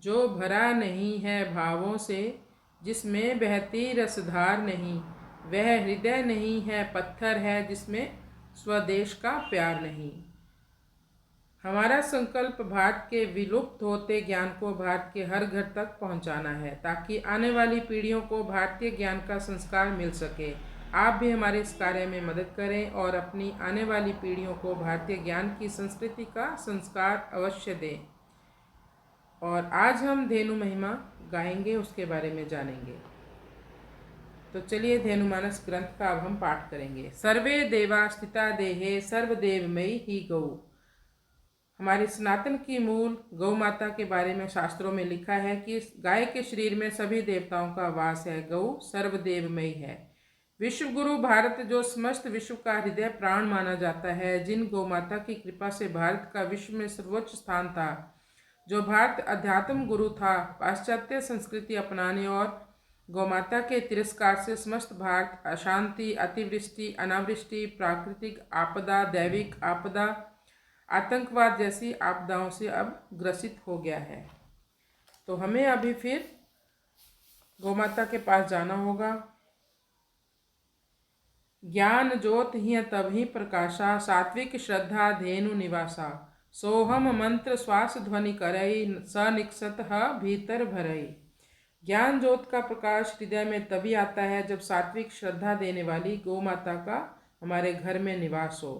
जो भरा नहीं है भावों से, जिसमें बहती रसधार नहीं, वह हृदय नहीं है, पत्थर है जिसमें स्वदेश का प्यार नहीं। हमारा संकल्प भारत के विलुप्त होते ज्ञान को भारत के हर घर तक पहुंचाना है, ताकि आने वाली पीढ़ियों को भारतीय ज्ञान का संस्कार मिल सके। आप भी हमारे इस कार्य में मदद करें और अपनी आने वाली पीढ़ियों को भारतीय ज्ञान की संस्कृति का संस्कार अवश्य दें। और आज हम धेनु महिमा गाएंगे, उसके बारे में जानेंगे। तो चलिए धेनुमानस ग्रंथ का अब हम पाठ करेंगे। सर्वे देवा स्थिता देहे सर्वदेवमयी ही गौ। हमारे सनातन की मूल गौ माता के बारे में शास्त्रों में लिखा है कि गाय के शरीर में सभी देवताओं का वास है। गौ सर्वदेवमयी है। विश्व गुरु भारत, जो समस्त विश्व का हृदय प्राण माना जाता है, जिन गौ माता की कृपा से भारत का विश्व में सर्वोच्च स्थान था, जो भारत अध्यात्म गुरु था, पाश्चात्य संस्कृति अपनाने और गौमाता के तिरस्कार से समस्त भारत अशांति, अतिवृष्टि, अनावृष्टि, प्राकृतिक आपदा, दैविक आपदा, आतंकवाद जैसी आपदाओं से अब ग्रसित हो गया है। तो हमें अभी फिर गौमाता के पास जाना होगा। ज्ञान ज्योत ही तभी प्रकाशा, सात्विक श्रद्धा धेनु निवासा, सोहम मंत्र श्वास ध्वनि करई, स निक्षत भीतर भरई। ज्ञान ज्योत का प्रकाश हृदय में तभी आता है जब सात्विक श्रद्धा देने वाली गौ माता का हमारे घर में निवास हो।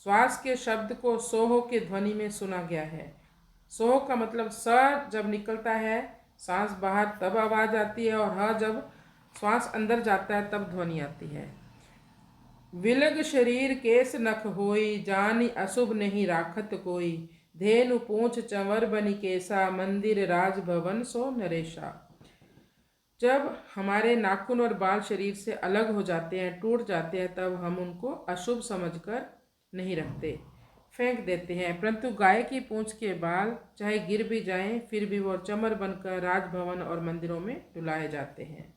श्वास के शब्द को सोह के ध्वनि में सुना गया है। सोह का मतलब स जब निकलता है सांस बाहर तब आवाज आती है, और ह जब श्वास अंदर जाता है तब ध्वनि आती है। विलग शरीर केस नख होई, जानी अशुभ नहीं राखत कोई, धेनु पूंछ चंवर बनी केसा, मंदिर राजभवन सो नरेशा। जब हमारे नाखून और बाल शरीर से अलग हो जाते हैं, टूट जाते हैं, तब हम उनको अशुभ समझकर नहीं रखते, फेंक देते हैं। परंतु गाय की पूंछ के बाल चाहे गिर भी जाएं, फिर भी वो चमर बनकर राजभवन और मंदिरों में डुलाए जाते हैं।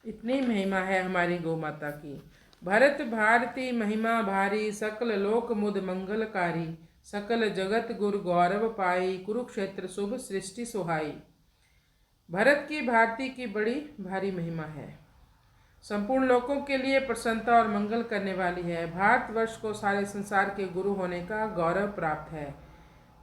इतनी महिमा है हमारी गौ माता की। भरत भारती महिमा भारी, सकल लोक मुद मंगलकारी, सकल जगत गुरु गौरव पाई, कुरुक्षेत्र शुभ सृष्टि सुहाई। भरत की भारती की बड़ी भारी महिमा है, संपूर्ण लोकों के लिए प्रसन्नता और मंगल करने वाली है। भारतवर्ष को सारे संसार के गुरु होने का गौरव प्राप्त है।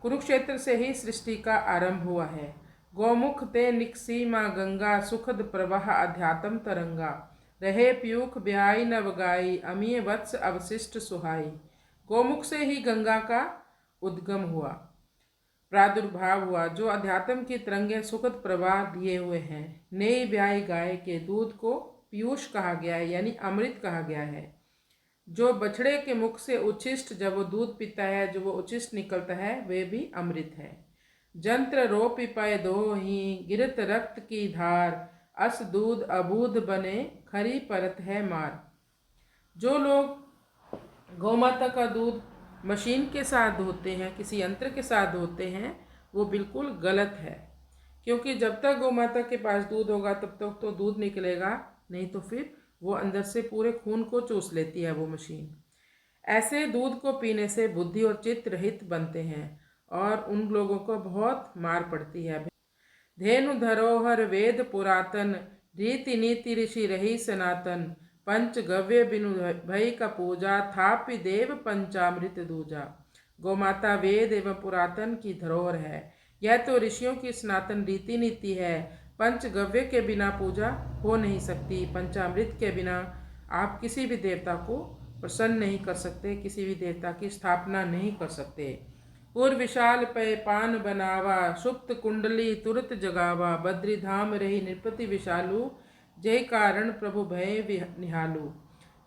कुरुक्षेत्र से ही सृष्टि का आरंभ हुआ है। गौमुख ते निकसी माँ गंगा, सुखद प्रवाह अध्यात्म तरंगा, रहे पीयूख ब्याई नवगाई, अमीय वत्स अवशिष्ट सुहाई। गौमुख से ही गंगा का उद्गम हुआ, प्रादुर्भाव हुआ, जो अध्यात्म की तरंगे सुखद प्रवाह लिए हुए हैं। नई ब्याई गाय के दूध को पीयूष कहा गया है, यानी अमृत कहा गया है। जो बछड़े के मुख से उच्छिष्ट जब वो दूध पीता है, जो वो उच्छिष्ट निकलता है, वे भी अमृत है। जंत्र रोपि पय दो ही, गिरत रक्त की धार, अस दूध अबूध बने, खरी परत है मार। जो लोग गौमाता का दूध मशीन के साथ धोते हैं, किसी यंत्र के साथ धोते हैं, वो बिल्कुल गलत है। क्योंकि जब तक गौमाता के पास दूध होगा तब तक तो दूध निकलेगा, नहीं तो फिर वो अंदर से पूरे खून को चूस लेती है वो मशीन। ऐसे दूध को पीने से बुद्धि और चित्त रहित बनते हैं और उन लोगों को बहुत मार पड़ती है। धेनु धरोहर वेद पुरातन, रीति नीति ऋषि रही सनातन, पंच गव्य बिनु भई का पूजा, थापि देव पंचामृत दूजा। गौमाता वेद एवं पुरातन की धरोहर है। यह तो ऋषियों की सनातन रीति नीति है। पंचगव्य के बिना पूजा हो नहीं सकती। पंचामृत के बिना आप किसी भी देवता को प्रसन्न नहीं कर सकते, किसी भी देवता की स्थापना नहीं कर सकते। पूर्व विशाल पय पान बनावा, सुप्त कुंडली तुरत जगावा, बद्री धाम रही नृपति विशालू, जय कारण प्रभु भय निहालू।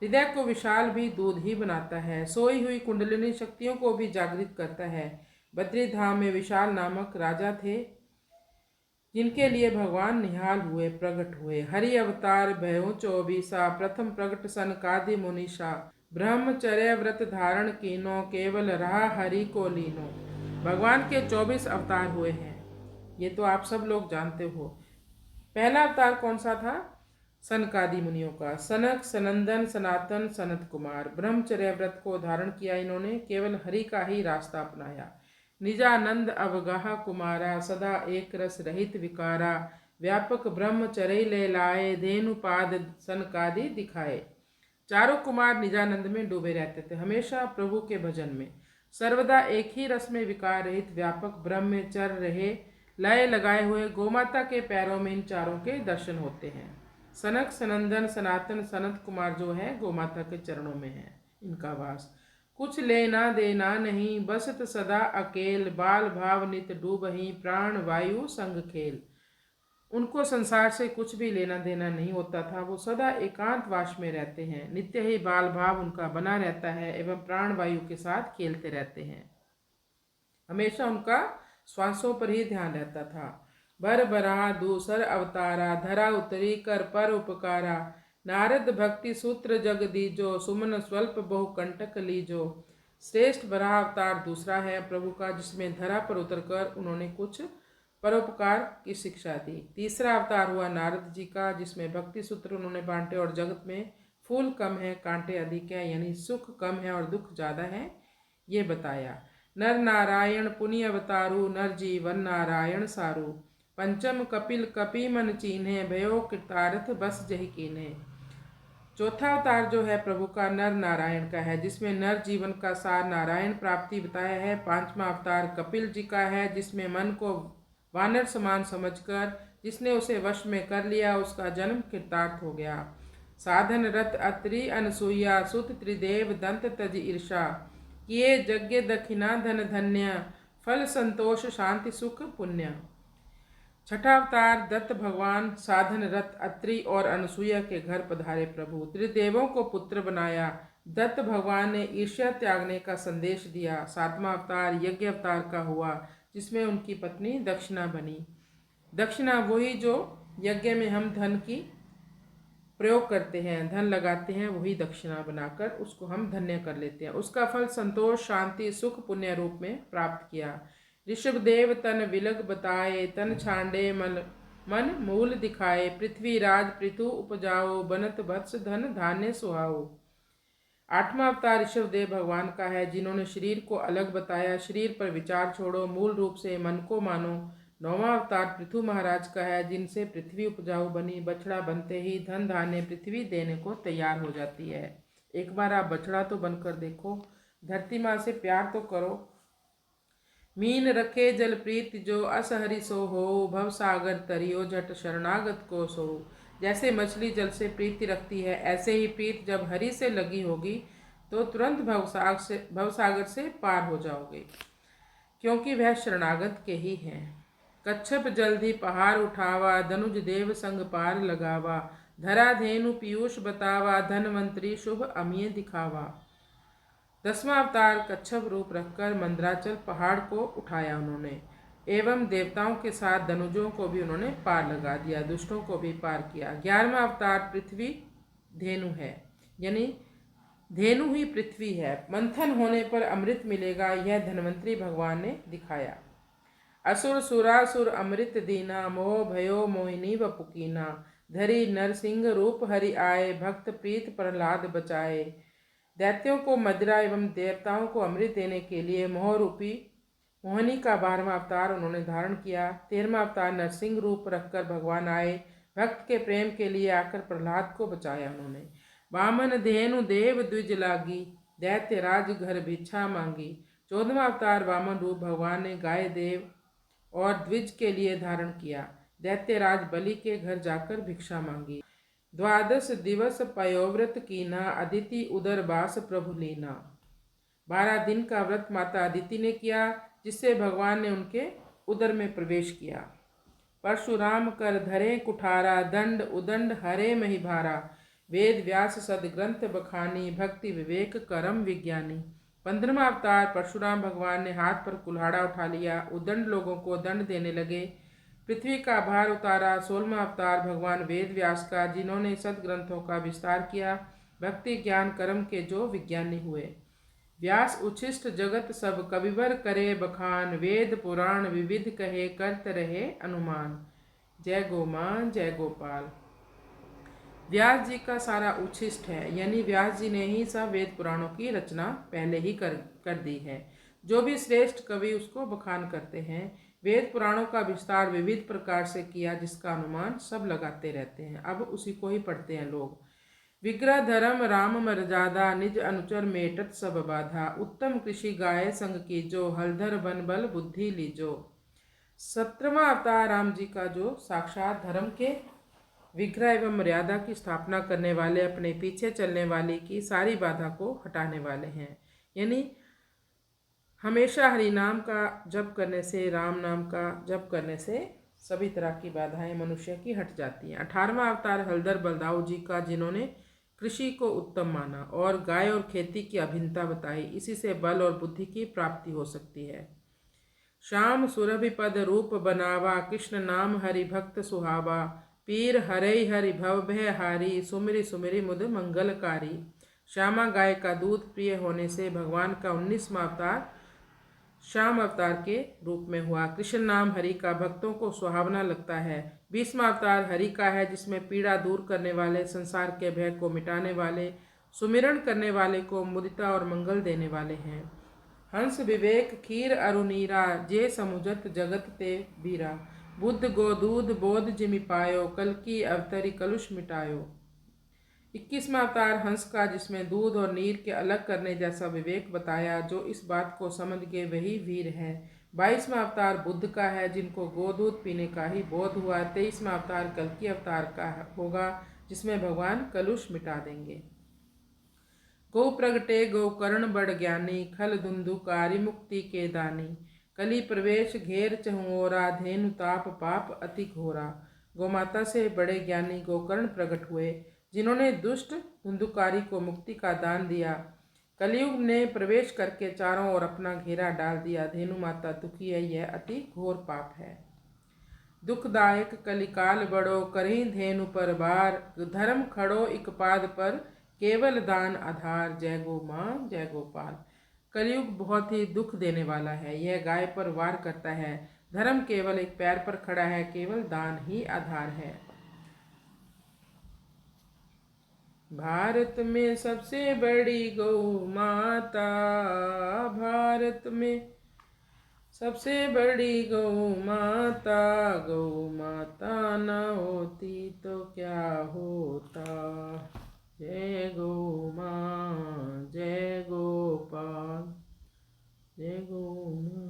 हृदय को विशाल भी दूध ही बनाता है, सोई हुई कुंडलिनी शक्तियों को भी जागृत करता है। बद्री धाम में विशाल नामक राजा थे, जिनके लिए भगवान निहाल हुए, प्रकट हुए। हरि अवतार भयो 24, प्रथम प्रकट सनकादि मुनीषा, ब्रह्मचर्य व्रत धारण कीनो, केवल रहा हरि को लीनो। भगवान के 24 अवतार हुए हैं, ये तो आप सब लोग जानते हो। पहला अवतार कौन सा था? सनकादि मुनियों का। सनक, सनंदन, सनातन, सनत कुमार। ब्रह्मचर्य व्रत को धारण किया इन्होंने, केवल हरि का ही रास्ता अपनाया। निजानंद अवगाह कुमारा, सदा एक रस रहित विकारा, व्यापक ब्रह्मचर्य ले लाए, धेनुपाद सनकादि दिखाए। चारों कुमार निजानंद में डूबे रहते थे, हमेशा प्रभु के भजन में, सर्वदा एक ही रस में विकार रहित व्यापक ब्रह्म में चर रहे, लय लगाए हुए। गोमाता के पैरों में इन चारों के दर्शन होते हैं। सनक सनंदन सनातन सनत कुमार जो है गोमाता के चरणों में है इनका वास। कुछ लेना देना नहीं, बसत सदा अकेल, बाल भाव नित डूबही, प्राण वायु संग खेल। उनको संसार से कुछ भी लेना देना नहीं होता था, वो सदा एकांत वास में रहते हैं, नित्य ही बाल भाव उनका बना रहता है एवं प्राण वायु के साथ खेलते रहते हैं। हमेशा उनका श्वासों पर ही ध्यान रहता था। बर बरा दूसर अवतारा, धरा उतरी कर पर उपकारा, नारद भक्ति सूत्र जग दीजो, सुमन स्वल्प बहु कंटक लीजो। श्रेष्ठ बराह अवतार दूसरा है प्रभु का, जिसमें धरा पर उतरकर उन्होंने कुछ परोपकार की शिक्षा दी। तीसरा अवतार हुआ नारद जी का, जिसमें भक्ति सूत्र उन्होंने बांटे और जगत में फूल कम है कांटे अधिक है, यानी सुख कम है और दुख ज़्यादा है, ये बताया। नर नारायण पुण्य अवतारू, नर जीवन नारायण सारू, पंचम कपिल कपि मन चीन्हे, भयो कृतार्थ बस जहि कीन्हे। चौथा अवतार जो है प्रभु का नर नारायण का है, जिसमें नर जीवन का सार नारायण प्राप्ति बताया है। पांचवा अवतार कपिल जी का है, जिसमें मन को वानर समान समझकर जिसने उसे वश में कर लिया उसका जन्म कृतार्थ हो गया। साधन रत अत्रि अनसुईया, सुत त्रिदेव दंत तज ईर्षा, किए यज्ञ दक्षिणा धन धन्य, फल संतोष शांति सुख पुण्य। छठा अवतार दत्त भगवान साधन रत अत्रि और अनसुईया के घर पधारे प्रभु, त्रिदेवों को पुत्र बनाया। दत्त भगवान ने ईर्ष्या त्यागने का संदेश दिया। सातवां अवतार यज्ञ अवतार का हुआ, जिसमें उनकी पत्नी दक्षिणा बनी। दक्षिणा वही जो यज्ञ में हम धन की प्रयोग करते हैं, धन लगाते हैं, वही दक्षिणा बनाकर उसको हम धन्य कर लेते हैं। उसका फल संतोष शांति सुख पुण्य रूप में प्राप्त किया। ऋषभदेव तन विलग बताए, तन छांडे मन मूल दिखाए, पृथ्वी राज पृथु उपजाओ, बनत वत्स धन धान्य सुहाओ। आठवां अवतार ऋषभदेव भगवान का है, जिन्होंने शरीर को अलग बताया, शरीर पर विचार छोड़ो, मूल रूप से मन को मानो। नौवां अवतार पृथु महाराज का है, जिनसे पृथ्वी उपजाऊ बनी, बछड़ा बनते ही धन धान्य पृथ्वी देने को तैयार हो जाती है। एक बार आप बछड़ा तो बनकर देखो, धरती माँ से प्यार तो करो। मीन रखे जल प्रीत जो, असहरि सो हो, भव सागर तरियो, झट शरणागत को सो। जैसे मछली जल से प्रीति रखती है, ऐसे ही प्रीत जब हरि से लगी होगी तो तुरंत भवसागर से पार हो जाओगे, क्योंकि वह शरणागत के ही हैं। कच्छप जल्दी पहाड़ उठावा, धनुज देव संग पार लगावा, धरा धेनु पीयूष बतावा, धनवंतरी शुभ अमीय दिखावा। 10वां अवतार कच्छप रूप रखकर मंदराचल पहाड़ को उठाया उन्होंने, एवं देवताओं के साथ धनुजों को भी उन्होंने पार लगा दिया, दुष्टों को भी पार किया। 11वां अवतार पृथ्वी धेनु है, यानी धेनु ही पृथ्वी है, मंथन होने पर अमृत मिलेगा, यह धन्वंतरी भगवान ने दिखाया। असुर सुरासुर अमृत दीना, मोह भयो मोहिनी व पुकीना, धरी नरसिंह रूप हरि आए, भक्त प्रीत प्रहलाद बचाए। दैत्यों को मदिरा एवं देवताओं को अमृत देने के लिए मोह रूपी मोहिनी का 12वां अवतार उन्होंने धारण किया। 13वां अवतार नरसिंह रूप रखकर भगवान आए, भक्त के प्रेम के लिए आकर प्रहलाद को बचाया उन्होंने। वामन धेनु देव द्विज लागी, दैत्य राज घर भिक्षा मांगी। 14वां अवतार वामन रूप भगवान ने गाय देव और द्विज के लिए धारण किया, दैत्यराज बलि के घर जाकर भिक्षा मांगी। 12 दिवस पयोव्रत कीना, अदिति उदर बास प्रभु लीना। 12 दिन का व्रत माता अदिति ने किया, जिससे भगवान ने उनके उदर में प्रवेश किया। परशुराम कर धरे कुठारा, दंड उदंड हरे मही भारा, वेद व्यास सदग्रंथ बखानी, भक्ति विवेक करम विज्ञानी। 15वां अवतार परशुराम भगवान ने हाथ पर कुल्हाड़ा उठा लिया, उदंड लोगों को दंड देने लगे, पृथ्वी का भार उतारा। 16वां अवतार भगवान वेद व्यास का, जिन्होंने सदग्रंथों का विस्तार किया, भक्ति ज्ञान कर्म के जो विज्ञानी हुए। व्यास उच्छिष्ट जगत सब कविवर करे बखान, वेद पुराण विविध कहे करत रहे अनुमान। जय गोमान जय गोपाल। व्यास जी का सारा उच्छिष्ट है, यानी व्यास जी ने ही सब वेद पुराणों की रचना पहले ही कर दी है। जो भी श्रेष्ठ कवि उसको बखान करते हैं। वेद पुराणों का विस्तार विविध प्रकार से किया, जिसका अनुमान सब लगाते रहते हैं। अब उसी को ही पढ़ते हैं लोग। विग्रह धर्म राम मर्यादा, निज अनुचर मेटत सब बाधा। उत्तम कृषि गाय संग कीजो, हलधर बन बल बुद्धि लीजो। 17वां अवतार राम जी का जो साक्षात धर्म के विग्रह एवं मर्यादा की स्थापना करने वाले, अपने पीछे चलने वाले की सारी बाधा को हटाने वाले हैं। यानी हमेशा हरि नाम का जप करने से, राम नाम का जप करने से सभी तरह की बाधाएं मनुष्य की हट जाती हैं। 18वां अवतार हलधर बलदाऊ जी का, जिन्होंने कृषि को उत्तम माना और गाय और खेती की अभिन्नता बताई। इसी से बल और बुद्धि की प्राप्ति हो सकती है। श्याम सुरभि पद रूप बनावा, कृष्ण नाम हरि भक्त सुहावा। पीर हरई हरि भव भय हारी, सुमिरि सुमिरि मुद मंगलकारी। श्यामा गाय का दूध प्रिय होने से भगवान का 19वां अवतार श्याम अवतार के रूप में हुआ। कृष्ण नाम हरि का भक्तों को सुहावना लगता है। 20वां अवतार हरि का है, जिसमें पीड़ा दूर करने वाले, संसार के भय को मिटाने वाले, सुमिरन करने वाले को मुदिता और मंगल देने वाले हैं। हंस विवेक खीर अरुनीरा, जे समुझत जगत ते बीरा। बुद्ध गोदूध बोध जिमि पायो, कल की अवतरी कलुष मिटायो। 21वां अवतार हंस का, जिसमें दूध और नीर के अलग करने जैसा विवेक बताया। जो इस बात को समझ गए वही वीर है। 22वां अवतार बुद्ध का है, जिनको गोदूध पीने का ही बोध हुआ। 23वां अवतार कल्कि अवतार का होगा, जिसमें भगवान कलुष मिटा देंगे। गौ प्रगटे गौकर्ण बड़ ज्ञानी, खल धुंधुकारी मुक्ति के दानी। कली प्रवेश घेर चहुओरा, धेनु ताप पाप अति घोरा। गौमाता से बड़े ज्ञानी गोकर्ण प्रकट हुए, जिन्होंने दुष्ट धुंधुकारी को मुक्ति का दान दिया। कलयुग ने प्रवेश करके चारों ओर अपना घेरा डाल दिया। धेनु माता दुखी है, यह अति घोर पाप है। दुखदायक कलिकाल बड़ो, करही धेनु पर बार। धर्म खड़ो इक पाद पर, केवल दान आधार। जय गो माँ जय गोपाल। कलयुग बहुत ही दुख देने वाला है। यह गाय पर वार करता है। धर्म केवल एक पैर पर खड़ा है, केवल दान ही आधार है। भारत में सबसे बड़ी गौ माता, भारत में सबसे बड़ी गौ माता। गौ माता न होती तो क्या होता। जय गौ माँ जय गोपाल, जय गौ माँ।